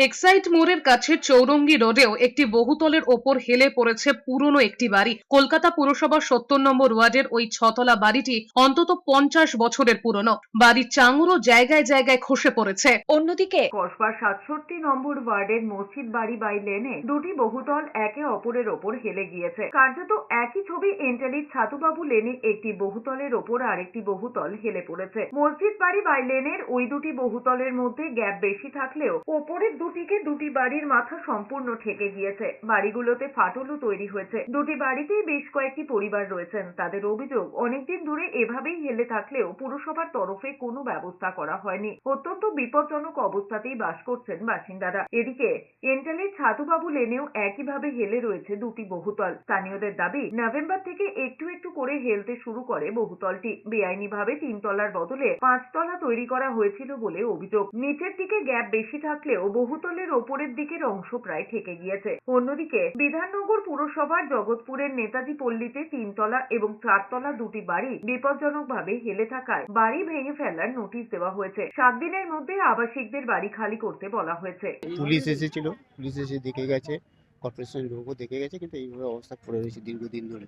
Exide মোড়ের কাছে চৌরঙ্গি রোডেও একটি বহুতলের ওপর হেলে পড়েছে পুরনো একটি বাড়ি। কলকাতা পুরসভার ৭০ নম্বর ওয়ার্ডের ওই ছতলা বাড়িটি অন্তত ৫০ বছরের পুরনো। বাড়ির চাঙড়ও জায়গায় জায়গায় খসে পড়েছে। অন্যদিকে কসবার ৬৭ নম্বর ওয়ার্ডের মসজিদ বাড়ি বাই লেনে দুটি বহুতল একে অপরের ওপর হেলে গিয়েছে। কার্যত একই ছবি এন্টালির ছাতুবাবু লেনে একটি বহুতলের ওপর আরেকটি বহুতল হেলে পড়েছে। মসজিদ বাড়ি বাই লেনের ওই দুটি বহুতলের মধ্যে গ্যাপ বেশি থাকলেও ওপরের দুটিকে দুটি বাড়ির মাথা সম্পূর্ণ ঠেকে গিয়েছে। বাড়িগুলোতে ফাটলও তৈরি হয়েছে। দুটি বাড়িতেই বেশ কয়েকটি পরিবার রয়েছেন। তাদের অভিযোগ, অনেকদিন ধরে এভাবেই হেলে থাকলেও পুরসভার তরফে কোনো ব্যবস্থা করা হয়নি। অত্যন্ত বিপজ্জনক অবস্থাতেই বাস করছেন বাসিন্দারা। এদিকে এন্টালের ছাতুবাবু লেনেও একইভাবে হেলে রয়েছে দুটি বহুতল। স্থানীয়দের দাবি, নভেম্বর থেকে একটু একটু করে হেলতে শুরু করে বহুতলটি। বেআইনিভাবে ৩ তলার বদলে ৫ তলা তৈরি করা হয়েছিল বলে অভিযোগ। নিচের দিকে গ্যাপ বেশি থাকলেও বহুতলের ওপরের দিকের অংশ প্রায় ঠেকে গিয়েছে। অন্যদিকে বিধাননগর পুরসভার জগৎপুরের নেতাজি পল্লীতে ৩ তলা এবং ৪ তলা দুটি বাড়ি বিপজ্জনকভাবে হেলে থাকায় বাড়ি ভেঙে ফেলার নোটিশ দেওয়া হয়েছে। ৭ দিনের মধ্যে আবাসিকদের বাড়ি খালি করতে বলা হয়েছে। পুলিশ এসেছিল, পুলিশ এসে দেখে গেছে, কর্পোরেশনের লোকও দেখে গেছে, কিন্তু এইভাবে অবস্থা পড়ে রয়েছে দীর্ঘদিন ধরে।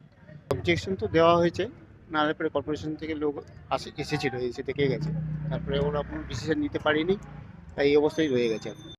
অবজেকশন তো দেওয়া হয়েছে, নাহলে পরে কর্পোরেশন থেকে লোক এসেছিল, এসে দেখে গেছে। তারপরে ওরা কোনো ডিসিশন নিতে পারেনি, তাই এই অবস্থায় রয়ে গেছে এখন।